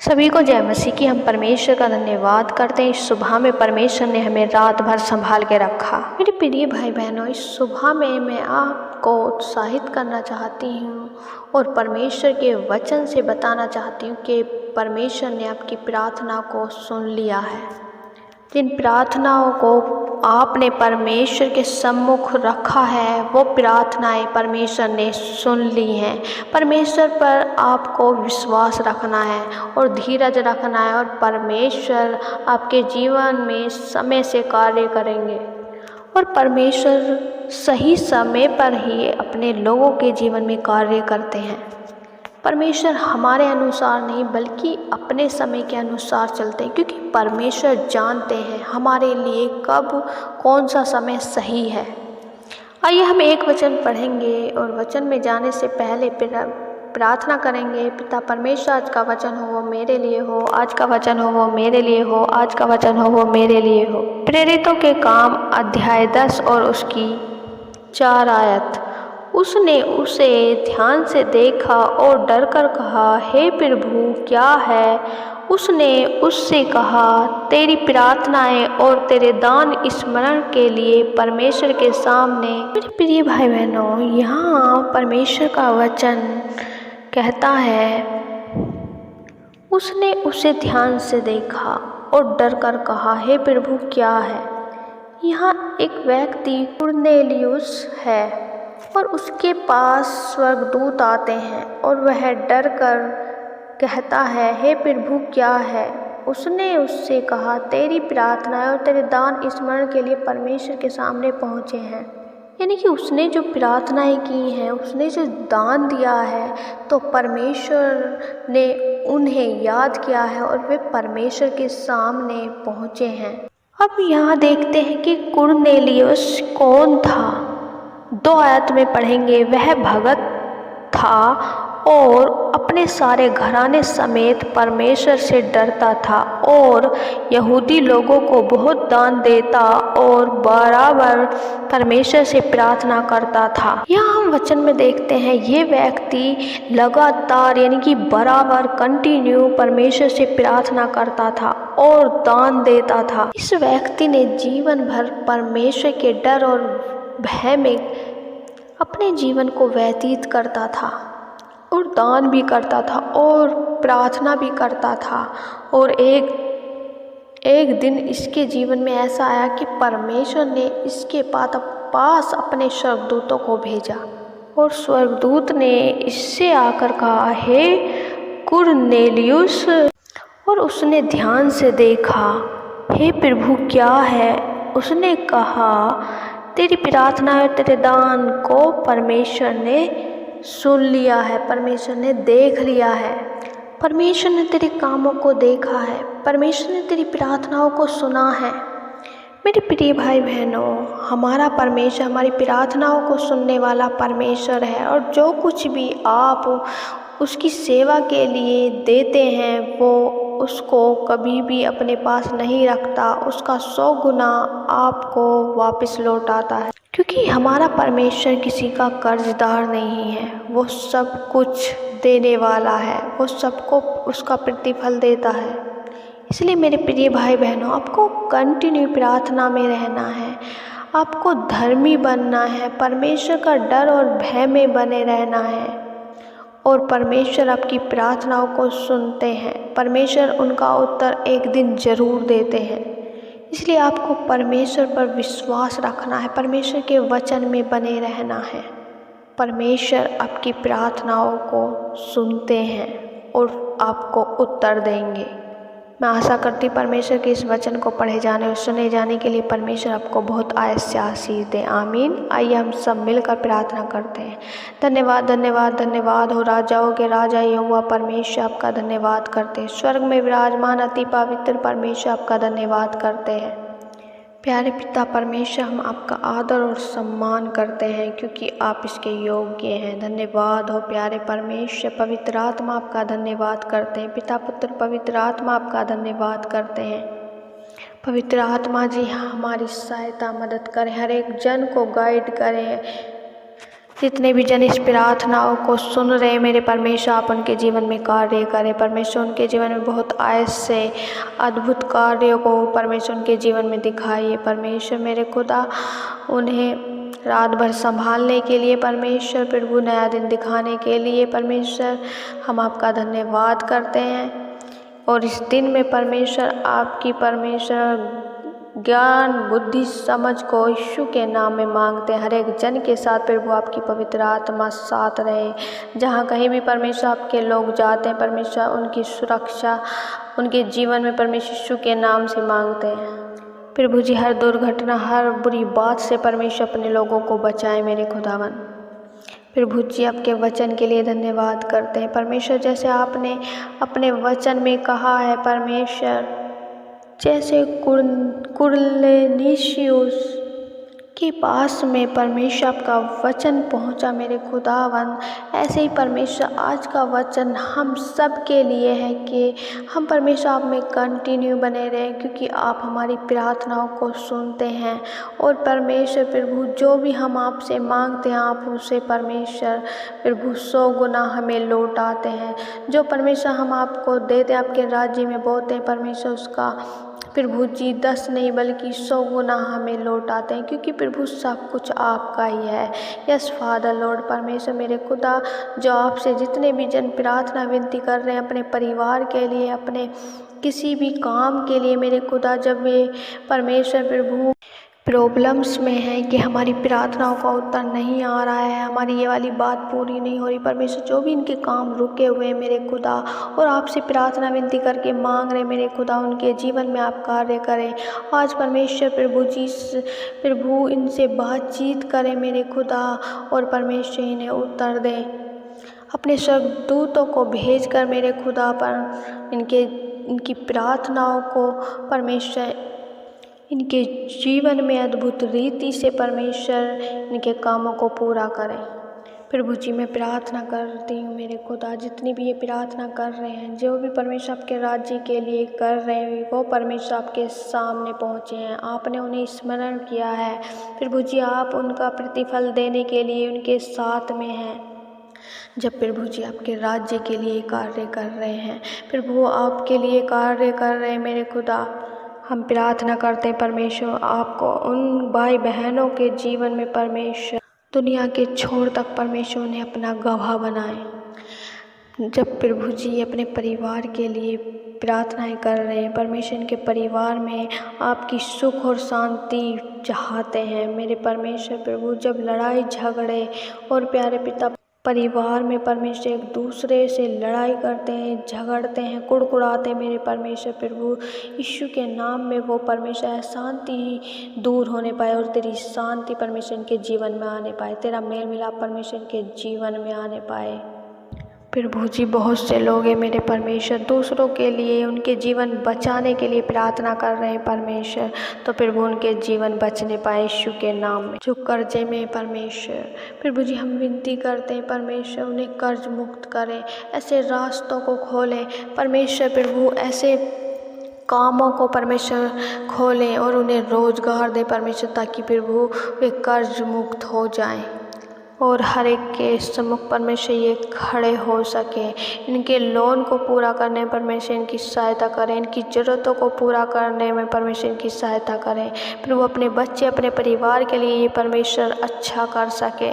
सभी को जय मसीह की। हम परमेश्वर का धन्यवाद करते हैं। इस सुबह में परमेश्वर ने हमें रात भर संभाल के रखा। मेरे प्रिय भाई बहनों, इस सुबह में मैं आपको उत्साहित करना चाहती हूँ और परमेश्वर के वचन से बताना चाहती हूँ कि परमेश्वर ने आपकी प्रार्थना को सुन लिया है। जिन प्रार्थनाओं को आपने परमेश्वर के सम्मुख रखा है, वो प्रार्थनाएं परमेश्वर ने सुन ली हैं। परमेश्वर पर आपको विश्वास रखना है और धीरज रखना है, और परमेश्वर आपके जीवन में समय से कार्य करेंगे। और परमेश्वर सही समय पर ही अपने लोगों के जीवन में कार्य करते हैं। परमेश्वर हमारे अनुसार नहीं बल्कि अपने समय के अनुसार चलते हैं, क्योंकि परमेश्वर जानते हैं हमारे लिए कब कौन सा समय सही है। आइए हम एक वचन पढ़ेंगे और वचन में जाने से पहले प्रार्थना करेंगे। पिता परमेश्वर, आज का वचन हो वो मेरे लिए हो, आज का वचन हो वो मेरे लिए हो, आज का वचन हो वो मेरे लिए हो। प्रेरितों के काम अध्याय 10 और उसकी 4 आयत। उसने उसे ध्यान से देखा और डर कर कहा, हे प्रभु क्या है? उसने उससे कहा, तेरी प्रार्थनाएं और तेरे दान स्मरण के लिए परमेश्वर के सामने। मेरे प्रिय भाई बहनों, यहाँ परमेश्वर का वचन कहता है, उसने उसे ध्यान से देखा और डर कर कहा, हे प्रभु क्या है? यहाँ एक व्यक्ति कुरनेलियुस है और उसके पास स्वर्गदूत आते हैं और वह डर कर कहता है, हे प्रभु क्या है? उसने उससे कहा, तेरी प्रार्थनाएं और तेरे दान स्मरण के लिए परमेश्वर के सामने पहुँचे हैं। यानी कि उसने जो प्रार्थनाएं की हैं, उसने जो दान दिया है, तो परमेश्वर ने उन्हें याद किया है और वे परमेश्वर के सामने पहुँचे हैं। अब यहाँ देखते हैं कि कुरनेलियुस कौन था। 2 आयत में पढ़ेंगे, वह भगत था और अपने सारे घराने समेत परमेश्वर से डरता था और यहूदी लोगों को बहुत दान देता और बराबर परमेश्वर से प्रार्थना करता था। यहाँ हम वचन में देखते हैं, ये व्यक्ति लगातार यानी कि बराबर कंटिन्यू परमेश्वर से प्रार्थना करता था और दान देता था। इस व्यक्ति ने जीवन भर परमेश्वर के डर और भय में अपने जीवन को व्यतीत करता था और दान भी करता था और प्रार्थना भी करता था। और एक दिन इसके जीवन में ऐसा आया कि परमेश्वर ने इसके पास अपने स्वर्गदूतों को भेजा और स्वर्गदूत ने इससे आकर कहा, हे कुरनेलियुस। और उसने ध्यान से देखा, हे प्रभु क्या है? उसने कहा, तेरी प्रार्थना और तेरे दान को परमेश्वर ने सुन लिया है, परमेश्वर ने देख लिया है, परमेश्वर ने तेरे कामों को देखा है, परमेश्वर ने तेरी प्रार्थनाओं को सुना है। मेरे प्रिय भाई बहनों, हमारा परमेश्वर हमारी प्रार्थनाओं को सुनने वाला परमेश्वर है, और जो कुछ भी आप उसकी सेवा के लिए देते हैं, वो उसको कभी भी अपने पास नहीं रखता, उसका 100 गुना आपको वापस लौटाता है। क्योंकि हमारा परमेश्वर किसी का कर्जदार नहीं है, वो सब कुछ देने वाला है, वो सबको उसका प्रतिफल देता है। इसलिए मेरे प्रिय भाई बहनों, आपको कंटिन्यू प्रार्थना में रहना है, आपको धर्मी बनना है, परमेश्वर का डर और भय में बने रहना है, और परमेश्वर आपकी प्रार्थनाओं को सुनते हैं। परमेश्वर उनका उत्तर एक दिन जरूर देते हैं। इसलिए आपको परमेश्वर पर विश्वास रखना है, परमेश्वर के वचन में बने रहना है। परमेश्वर आपकी प्रार्थनाओं को सुनते हैं और आपको उत्तर देंगे। मैं आशा करती परमेश्वर के इस वचन को पढ़े जाने और सुने जाने के लिए परमेश्वर आपको बहुत आयत से आशीष दें। आमीन। आइए हम सब मिलकर प्रार्थना करते हैं। धन्यवाद धन्यवाद धन्यवाद हो राजाओं के राजा यहोवा परमेश्वर, आपका धन्यवाद करते हैं। स्वर्ग में विराजमान अति पवित्र परमेश्वर, आपका धन्यवाद करते हैं। प्यारे पिता परमेश्वर, हम आपका आदर और सम्मान करते हैं क्योंकि आप इसके योग्य हैं। धन्यवाद हो प्यारे परमेश्वर। पवित्र आत्मा आपका धन्यवाद करते हैं। पिता पुत्र पवित्र आत्मा आपका धन्यवाद करते हैं। पवित्र आत्मा जी हमारी सहायता मदद करें, हर एक जन को गाइड करें, जितने भी जन इस प्रार्थनाओं को सुन रहे मेरे परमेश्वर, आप उनके जीवन में कार्य करें। परमेश्वर उनके जीवन में बहुत ऐसे अद्भुत कार्यों को परमेश्वर उनके जीवन में दिखाइए। परमेश्वर मेरे खुदा, उन्हें रात भर संभालने के लिए परमेश्वर, प्रभु नया दिन दिखाने के लिए परमेश्वर, हम आपका धन्यवाद करते हैं। और इस दिन में परमेश्वर आपकी परमेश्वर ज्ञान बुद्धि समझ को यीशु के नाम में मांगते हैं। हर एक जन के साथ प्रभु आपकी पवित्र आत्मा साथ रहे। जहाँ कहीं भी परमेश्वर आपके लोग जाते हैं परमेश्वर, उनकी सुरक्षा उनके जीवन में परमेश्वर यीशु के नाम से मांगते हैं। प्रभु जी, हर दुर्घटना हर बुरी बात से परमेश्वर अपने लोगों को बचाए मेरे खुदावन। प्रभु जी, आपके वचन के लिए धन्यवाद करते हैं परमेश्वर। जैसे आपने अपने वचन में कहा है परमेश्वर, जैसे कुरनेलियुस के पास में परमेश्वर आपका वचन पहुंचा मेरे खुदावन, ऐसे ही परमेश्वर आज का वचन हम सब के लिए है कि हम परमेश्वर आप में कंटिन्यू बने रहें, क्योंकि आप हमारी प्रार्थनाओं को सुनते हैं। और परमेश्वर प्रभु, जो भी हम आपसे मांगते हैं आप उसे परमेश्वर प्रभु 100 गुना हमें लौटाते हैं। जो परमेश्वर हम आपको देते हैं, आपके राज्य में बोते हैं परमेश्वर, उसका प्रभु जी 10 नहीं बल्कि 100 गुना हमें लौटाते हैं, क्योंकि प्रभु सब कुछ आपका ही है। यस फादर लॉर्ड परमेश्वर मेरे खुदा, जो आपसे जितने भी जन प्रार्थना विनती कर रहे हैं अपने परिवार के लिए, अपने किसी भी काम के लिए मेरे खुदा, जब वे परमेश्वर प्रभु प्रॉब्लम्स में है कि हमारी प्रार्थनाओं का उत्तर नहीं आ रहा है, हमारी ये वाली बात पूरी नहीं हो रही परमेश्वर, जो भी इनके काम रुके हुए हैं मेरे खुदा और आपसे प्रार्थना विनती करके मांग रहे मेरे खुदा, उनके जीवन में आप कार्य करें। आज परमेश्वर प्रभु जी प्रभु इनसे बातचीत करें मेरे खुदा और परमेश्वर इन्हें उत्तर दें। अपने स्वर्गदूतों को भेज कर मेरे खुदा पर इनकी प्रार्थनाओं को परमेश्वर इनके जीवन में अद्भुत रीति से परमेश्वर इनके कामों को पूरा करें। प्रभु जी, मैं प्रार्थना करती हूँ मेरे खुदा, जितनी भी ये प्रार्थना कर रहे हैं, जो भी परमेश्वर आपके राज्य के लिए कर रहे हैं, वो परमेश्वर आपके सामने पहुँचे हैं, आपने उन्हें स्मरण किया है। प्रभु जी, आप उनका प्रतिफल देने के लिए उनके साथ में हैं। जब प्रभु जी आपके राज्य के लिए कार्य कर रहे हैं, प्रभु आपके लिए कार्य कर रहे हैं मेरे खुदा, हम प्रार्थना करते हैं परमेश्वर आपको उन भाई बहनों के जीवन में परमेश्वर दुनिया के छोर तक परमेश्वर उन्हें अपना गवाह बनाए। जब प्रभु जी अपने परिवार के लिए प्रार्थनाएं कर रहे हैं परमेश्वर, इनके परिवार में आपकी सुख और शांति चाहते हैं मेरे परमेश्वर प्रभु। जब लड़ाई झगड़े और प्यारे पिता परिवार में परमेश्वर एक दूसरे से लड़ाई करते हैं, झगड़ते हैं, कुड़कुड़ाते हैं मेरे परमेश्वर प्रभु, यीशु के नाम में वो परमेश्वर अशांति दूर होने पाए और तेरी शांति परमेश्वर के जीवन में आने पाए, तेरा मेल मिलाप परमेश्वर के जीवन में आने पाए। प्रभु जी, बहुत से लोग हैं मेरे परमेश्वर दूसरों के लिए उनके जीवन बचाने के लिए प्रार्थना कर रहे हैं परमेश्वर, तो प्रभु उनके जीवन बचने पाए यीशु के नाम में। जो कर्जे में परमेश्वर प्रभु जी हम विनती करते हैं परमेश्वर, उन्हें कर्ज मुक्त करें, ऐसे रास्तों को खोलें परमेश्वर प्रभु, ऐसे कामों को परमेश्वर खोलें और उन्हें रोजगार दें परमेश्वर, ताकि प्रभु वे कर्ज मुक्त हो जाएं और हर एक के सम्मुख परमेश्वर ये खड़े हो सके। इनके लोन को पूरा करने में परमेश्वर इनकी सहायता करें, इनकी ज़रूरतों को पूरा करने में परमेश्वर इनकी सहायता करें। प्रभु अपने बच्चे अपने परिवार के लिए ये परमेश्वर अच्छा कर सके।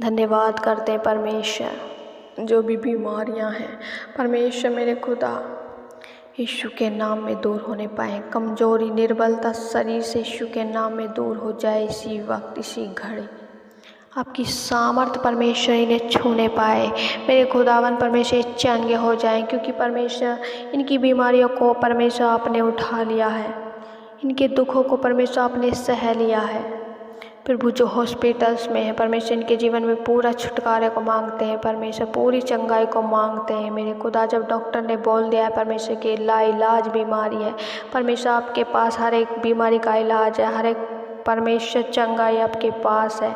धन्यवाद करते हैं परमेश्वर। जो भी बीमारियां हैं परमेश्वर मेरे खुदा यीशु के नाम में दूर होने पाए, कमजोरी निर्बलता शरीर से यीशु के नाम में दूर हो जाए इसी वक्त इसी घड़ी। आपकी सामर्थ परमेश्वर इन्हें छूने पाए मेरे खुदावन परमेश्वर, चंगे हो जाएं, क्योंकि परमेश्वर इनकी बीमारियों को परमेश्वर आपने उठा लिया है, इनके दुखों को परमेश्वर आपने सह लिया है। प्रभु जो हॉस्पिटल्स में है परमेश्वर इनके जीवन में पूरा छुटकारे को मांगते हैं परमेश्वर, पूरी चंगाई को मांगते हैं मेरे खुदा। जब डॉक्टर ने बोल दिया है परमेश्वर की लाइलाज बीमारी है परमेश्वर, आपके पास हर एक बीमारी का इलाज है, हर एक परमेश्वर चंगाई आपके पास है,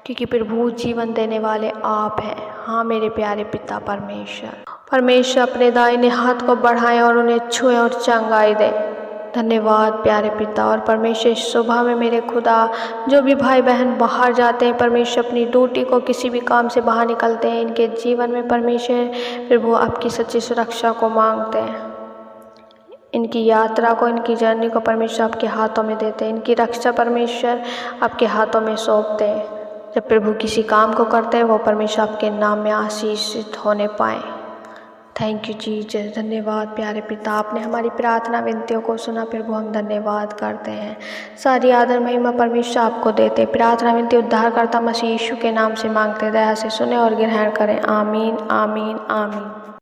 क्योंकि प्रभु जीवन देने वाले आप हैं। हाँ मेरे प्यारे पिता परमेश्वर, परमेश्वर अपने दाहिने हाथ को बढ़ाएं और उन्हें छुएं और चंगाई दें धन्यवाद प्यारे पिता और परमेश्वर, इस सुबह में मेरे खुदा जो भी भाई बहन बाहर जाते हैं परमेश्वर, अपनी ड्यूटी को किसी भी काम से बाहर निकलते हैं, इनके जीवन में परमेश्वर प्रभु आपकी सच्ची सुरक्षा को मांगते हैं। इनकी यात्रा को, इनकी जर्नी को परमेश्वर आपके हाथों में देते हैं। इनकी रक्षा परमेश्वर आपके हाथों में सौंपते हैं। जब प्रभु किसी काम को करते हैं वो परमेश्वर आपके नाम में आशीषित होने पाए। Thank you Jesus. धन्यवाद प्यारे पिता, आपने हमारी प्रार्थना विनतियों को सुना प्रभु, हम धन्यवाद करते हैं। सारी आदर महिमा परमेश्वर आपको देते। प्रार्थना विनती उद्धारकर्ता मसीह यीशु के नाम से मांगते, दया से सुने और ग्रहण करें। आमीन आमीन आमीन।